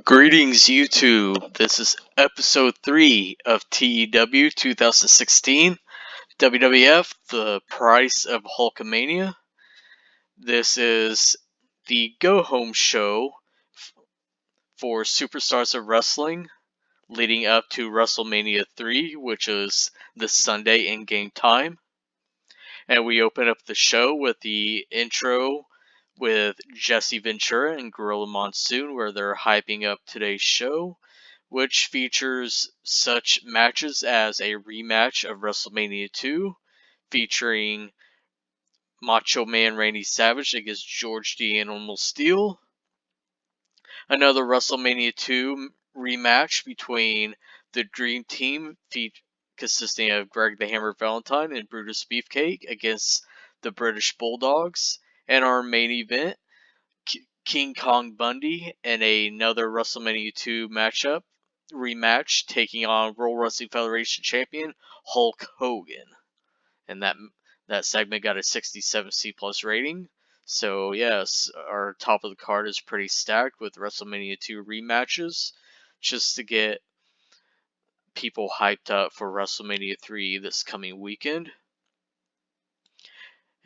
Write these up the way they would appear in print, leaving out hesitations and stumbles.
Greetings, YouTube. This is episode 3 of TEW 2016 WWF, The Price of Hulkamania. This is the go-home show for Superstars of Wrestling leading up to WrestleMania 3, which is this Sunday in game time. And we open up the show with the intro with Jesse Ventura and Gorilla Monsoon, where they're hyping up today's show, which features such matches as a rematch of WrestleMania 2, featuring Macho Man Randy Savage against George the Animal Steel, another WrestleMania 2 rematch between the Dream Team, consisting of Greg the Hammer Valentine and Brutus Beefcake against the British Bulldogs, and our main event, King Kong Bundy in another WrestleMania 2 rematch, taking on World Wrestling Federation champion Hulk Hogan. And that segment got a 67C plus rating. So yes, our top of the card is pretty stacked with WrestleMania 2 rematches, just to get people hyped up for WrestleMania 3 this coming weekend.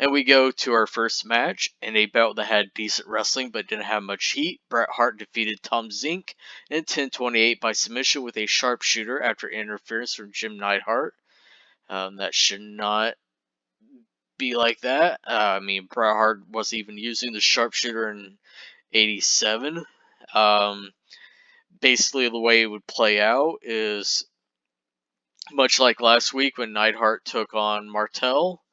And we go to our first match in a bout that had decent wrestling but didn't have much heat. Bret Hart defeated Tom Zink in 10:28 by submission with a sharpshooter after interference from Jim Neidhart. That should not be like that. Bret Hart wasn't even using the sharpshooter in 87. Basically, the way it would play out is much like last week when Neidhart took on Martel.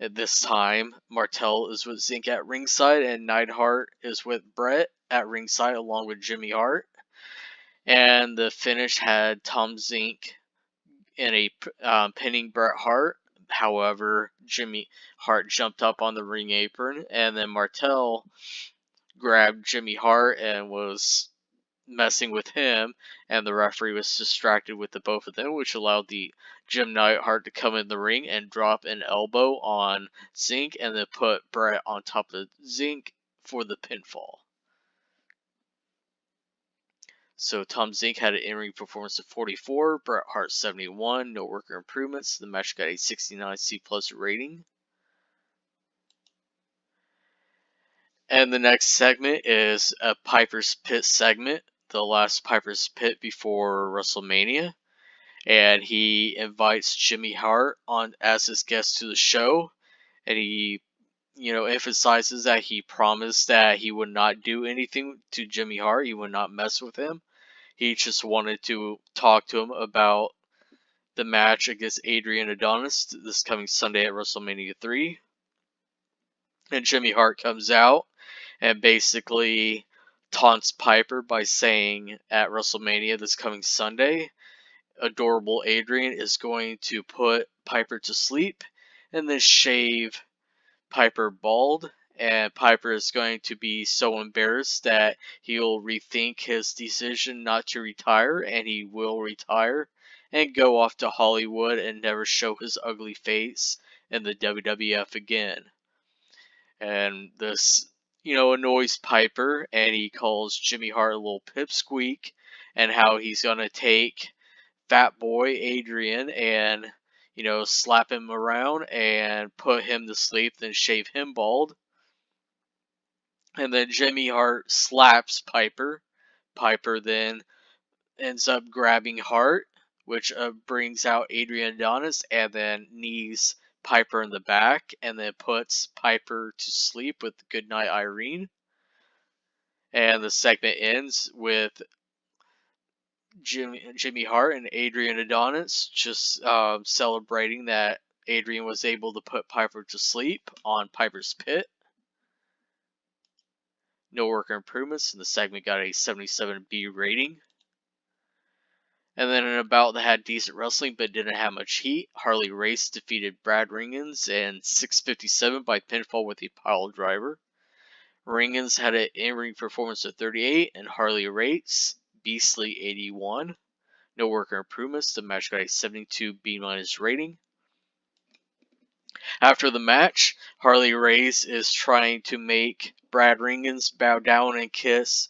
At this time, Martel is with Zink at ringside, and Neidhart is with Bret at ringside along with Jimmy Hart. And the finish had Tom Zink in a pinning Bret Hart. However, Jimmy Hart jumped up on the ring apron, and then Martel grabbed Jimmy Hart and was messing with him, and the referee was distracted with the both of them, which allowed the Jim Neidhart to come in the ring and drop an elbow on Zink, and then put Bret on top of Zink for the pinfall. So Tom Zink had an in-ring performance of 44, Bret Hart 71, no worker improvements. The match got a 69C plus rating. And the next segment is a Piper's Pit segment, the last Piper's Pit before WrestleMania. And he invites Jimmy Hart on as his guest to the show, and he emphasizes that he promised that he would not do anything to Jimmy Hart, he would not mess with him. He just wanted to talk to him about the match against Adrian Adonis this coming Sunday at WrestleMania 3. And Jimmy Hart comes out and basically taunts Piper by saying at WrestleMania this coming Sunday, adorable Adrian is going to put Piper to sleep and then shave Piper bald, and Piper is going to be so embarrassed that he'll rethink his decision not to retire, and he will retire and go off to Hollywood and never show his ugly face in the WWF again. And this annoys Piper, and he calls Jimmy Hart a little pipsqueak, and how he's gonna take Fat Boy Adrian and slap him around and put him to sleep, then shave him bald. And then Jimmy Hart slaps Piper. Piper then ends up grabbing Hart, which brings out Adrian Adonis, and then knees Piper in the back, and then puts Piper to sleep with Goodnight Irene. And the segment ends with Jimmy Hart and Adrian Adonis just celebrating that Adrian was able to put Piper to sleep on Piper's Pit. No worker improvements, and the segment got a 77B rating. And then in a bout that had decent wrestling but didn't have much heat, Harley Race defeated Brad Ringens in 6:57 by pinfall with a pile driver. Ringens had an in-ring performance of 38, and Harley Race beastly 81. No worker improvements. The match got a 72B- rating. After the match, Harley Race is trying to make Brad Ringens bow down and kiss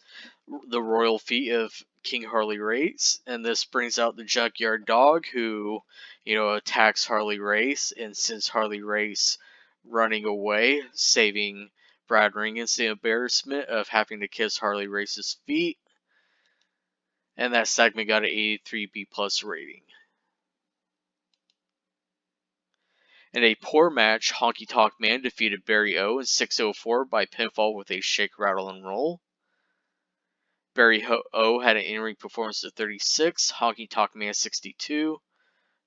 the royal feet of King Harley Race, and this brings out the Junkyard Dog, who, attacks Harley Race and sends Harley Race running away, saving Brad Ringens the embarrassment of having to kiss Harley Race's feet. And that segment got an 83B+ rating. In a poor match, Honky Tonk Man defeated Barry O in 6:04 by pinfall with a shake, rattle, and roll. Barry O had an in-ring performance of 36, Honky Tonk Man 62.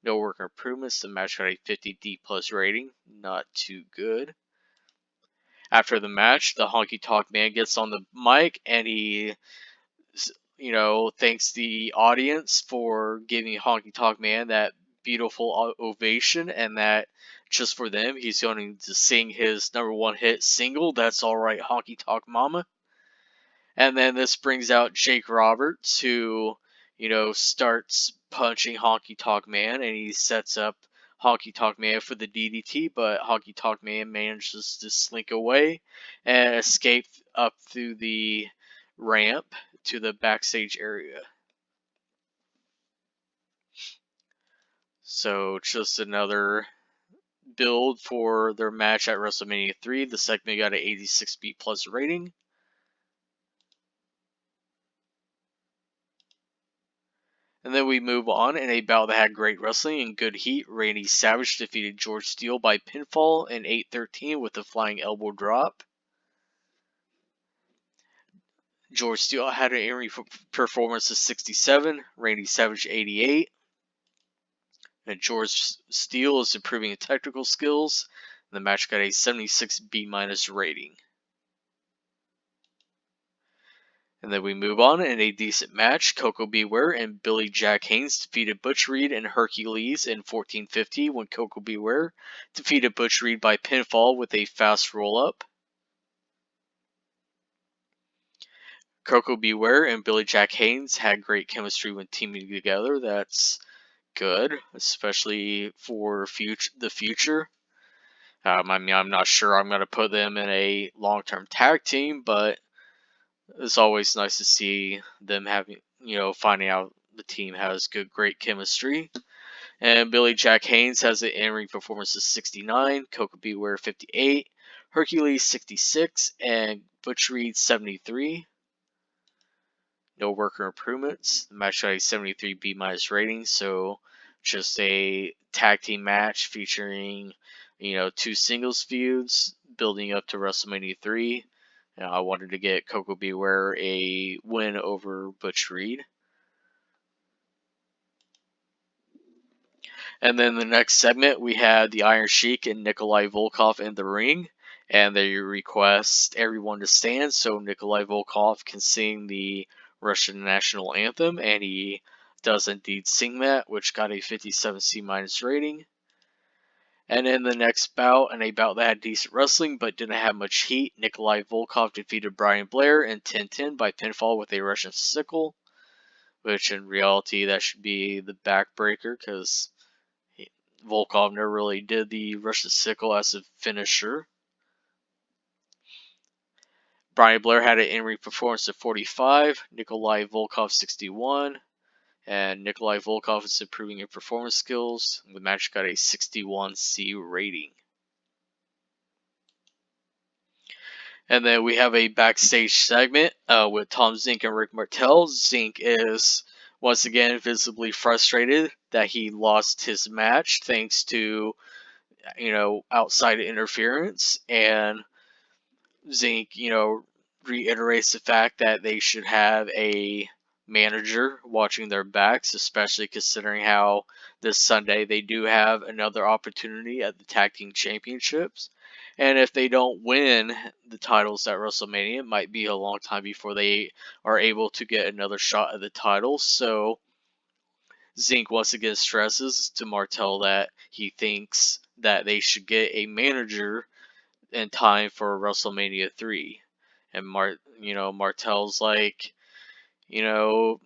No work improvements. The match got a 50D+ rating. Not too good. After the match, the Honky Tonk Man gets on the mic and he, thanks the audience for giving Honky Tonk Man that beautiful ovation, and that just for them, he's going to sing his #1 hit single, That's Alright Honky Tonk Mama. And then this brings out Jake Roberts, who, starts punching Honky Tonk Man, and he sets up Honky Tonk Man for the DDT, but Honky Tonk Man manages to slink away and escape up through the ramp to the backstage area. So just another build for their match at WrestleMania 3. The segment got an 86B+ rating. And then we move on in a bout that had great wrestling and good heat. Randy Savage defeated George Steele by pinfall in 8:13 with a flying elbow drop. George Steele had an in-ring performance of 67, Randy Savage 88. And George Steele is improving in technical skills. The match got a 76B- rating. And then we move on in a decent match. Coco Beware and Billy Jack Haynes defeated Butch Reed and Hercules in 14:50 when Coco Beware defeated Butch Reed by pinfall with a fast roll-up. Coco Beware and Billy Jack Haynes had great chemistry when teaming together. That's good, especially for the future. I'm not sure I'm going to put them in a long-term tag team, but it's always nice to see them having, finding out the team has great chemistry. And Billy Jack Haynes has an in-ring performance of 69, Coco Beware 58, Hercules 66, and Butch Reed 73. No worker improvements. The match got a 73B- rating, so just a tag team match featuring, 2 singles feuds building up to WrestleMania 3. I wanted to get Coco Beware a win over Butch Reed. And then the next segment, we had the Iron Sheik and Nikolai Volkov in the ring. And they request everyone to stand so Nikolai Volkov can sing the Russian national anthem. And he does indeed sing that, which got a 57C- rating. And in the next bout, and a bout that had decent wrestling but didn't have much heat, Nikolai Volkov defeated Brian Blair in 10-10 by pinfall with a Russian sickle, which in reality that should be the backbreaker because Volkov never really did the Russian sickle as a finisher. Brian Blair had an in-ring performance of 45, Nikolai Volkov 61. And Nikolai Volkov is improving in performance skills. The match got a 61C rating. And then we have a backstage segment with Tom Zink and Rick Martel. Zink is once again visibly frustrated that he lost his match thanks to, outside interference. And Zink, reiterates the fact that they should have a manager watching their backs, especially considering how this Sunday they do have another opportunity at the Tag Team Championships. And if they don't win the titles at WrestleMania, it might be a long time before they are able to get another shot at the titles. So Zink once again stresses to Martel that he thinks that they should get a manager in time for WrestleMania 3. And Martel's like, he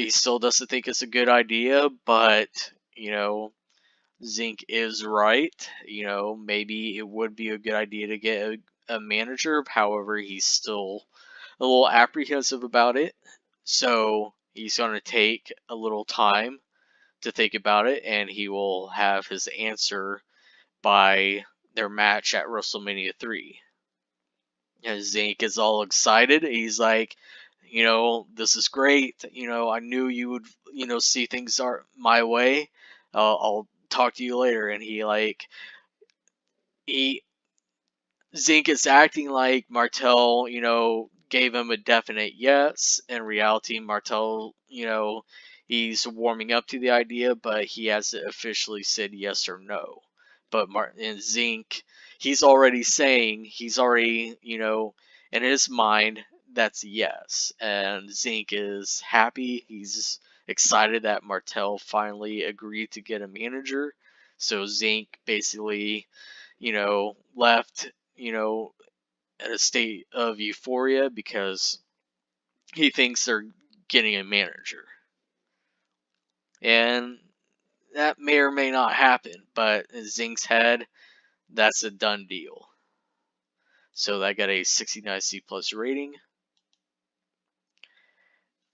still doesn't think it's a good idea, but, Zink is right. Maybe it would be a good idea to get a manager. However, he's still a little apprehensive about it. So he's going to take a little time to think about it, and he will have his answer by their match at WrestleMania 3. And Zink is all excited. He's like, this is great. I knew you would, see things are my way. I'll talk to you later. And he Zink is acting like Martel, gave him a definite yes. In reality, Martel, he's warming up to the idea, but he hasn't officially said yes or no. But Martin Zink, he's already, in his mind, that's a yes. And Zink is happy. He's excited that Martel finally agreed to get a manager. So Zink basically, left, in a state of euphoria because he thinks they're getting a manager. And that may or may not happen, but in Zink's head, that's a done deal. So that got a 69C plus rating.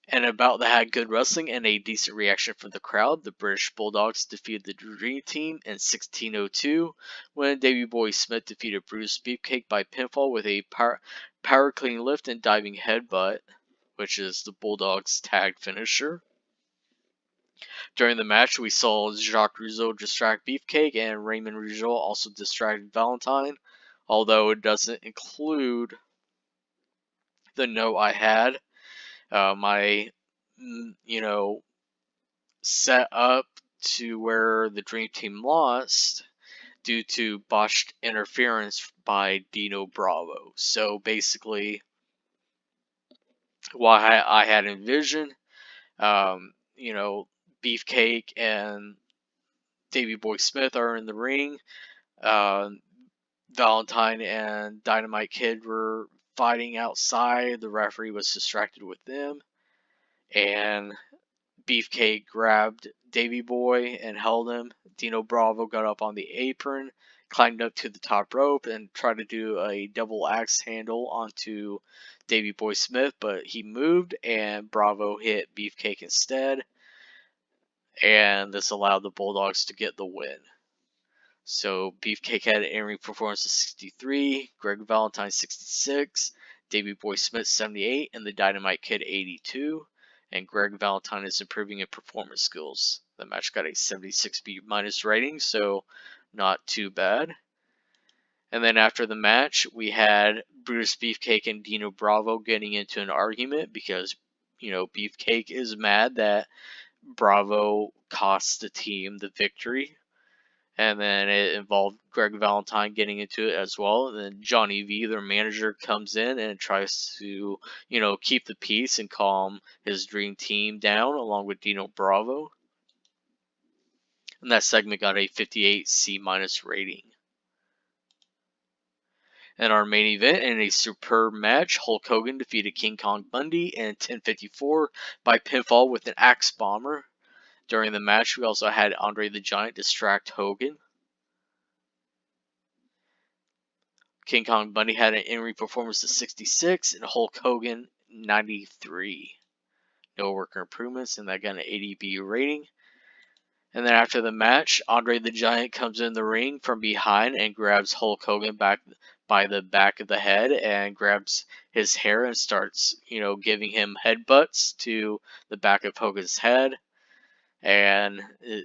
And about that had good wrestling and a decent reaction from the crowd. The British Bulldogs defeated the Dream Team in 1602 when Davey Boy Smith defeated Brutus Beefcake by pinfall with a power clean lift and diving headbutt, which is the Bulldogs' tag finisher. During the match, we saw Jacques Rougeau distract Beefcake and Raymond Rougeau also distracted Valentine, although it doesn't include the note I had. My set up to where the Dream Team lost due to botched interference by Dino Bravo. So basically, what I had envisioned, Beefcake and Davey Boy Smith are in the ring. Valentine and Dynamite Kid were fighting outside. The referee was distracted with them. And Beefcake grabbed Davey Boy and held him. Dino Bravo got up on the apron, climbed up to the top rope, and tried to do a double axe handle onto Davey Boy Smith, but he moved and Bravo hit Beefcake instead. And this allowed the Bulldogs to get the win. So Beefcake had an in-ring performance of 63, Greg Valentine 66, Davey Boy Smith 78, and the Dynamite Kid 82. And Greg Valentine is improving in performance skills. The match got a 76 B- rating, so not too bad. And then after the match, we had Brutus Beefcake and Dino Bravo getting into an argument because, Beefcake is mad that Bravo cost the team the victory. And then it involved Greg Valentine getting into it as well. And then Johnny V, their manager, comes in and tries to, keep the peace and calm his Dream Team down along with Dino Bravo. And that segment got a 58 C- rating. And our main event, in a superb match, Hulk Hogan defeated King Kong Bundy in 1054 by pinfall with an axe bomber. During the match, we also had Andre the Giant distract Hogan. King Kong Bundy had an in-ring performance of 66 and Hulk Hogan 93. No worker improvements, and that got an 80 B rating. And then after the match, Andre the Giant comes in the ring from behind and grabs Hulk Hogan back by the back of the head and grabs his hair and starts, giving him headbutts to the back of Hogan's head. And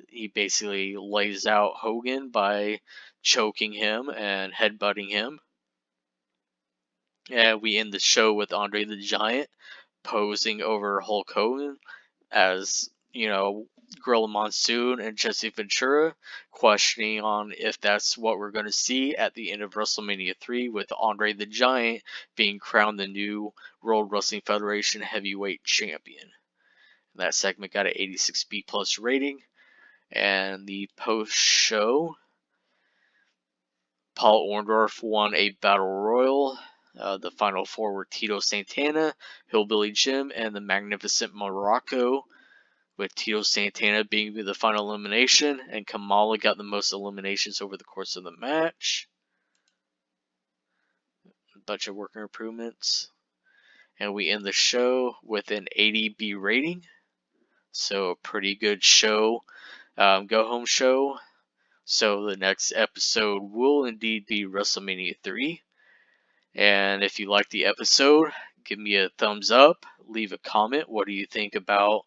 he basically lays out Hogan by choking him and headbutting him. And we end the show with Andre the Giant posing over Hulk Hogan as, Gorilla Monsoon and Jesse Ventura questioning on if that's what we're going to see at the end of WrestleMania 3 with Andre the Giant being crowned the new World Wrestling Federation Heavyweight Champion. And that segment got an 86 B+ rating. And the post-show, Paul Orndorff won a Battle Royal. The final four were Tito Santana, Hillbilly Jim, and the Magnificent Morocco, with Tito Santana being the final elimination, and Kamala got the most eliminations over the course of the match. A bunch of worker improvements. And we end the show with an 80B rating. So a pretty good show, go home show. So the next episode will indeed be WrestleMania 3. And if you like the episode, give me a thumbs up, leave a comment. What do you think about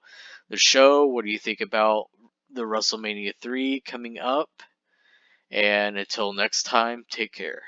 the show? What do you think about the WrestleMania 3 coming up? And until next time, take care.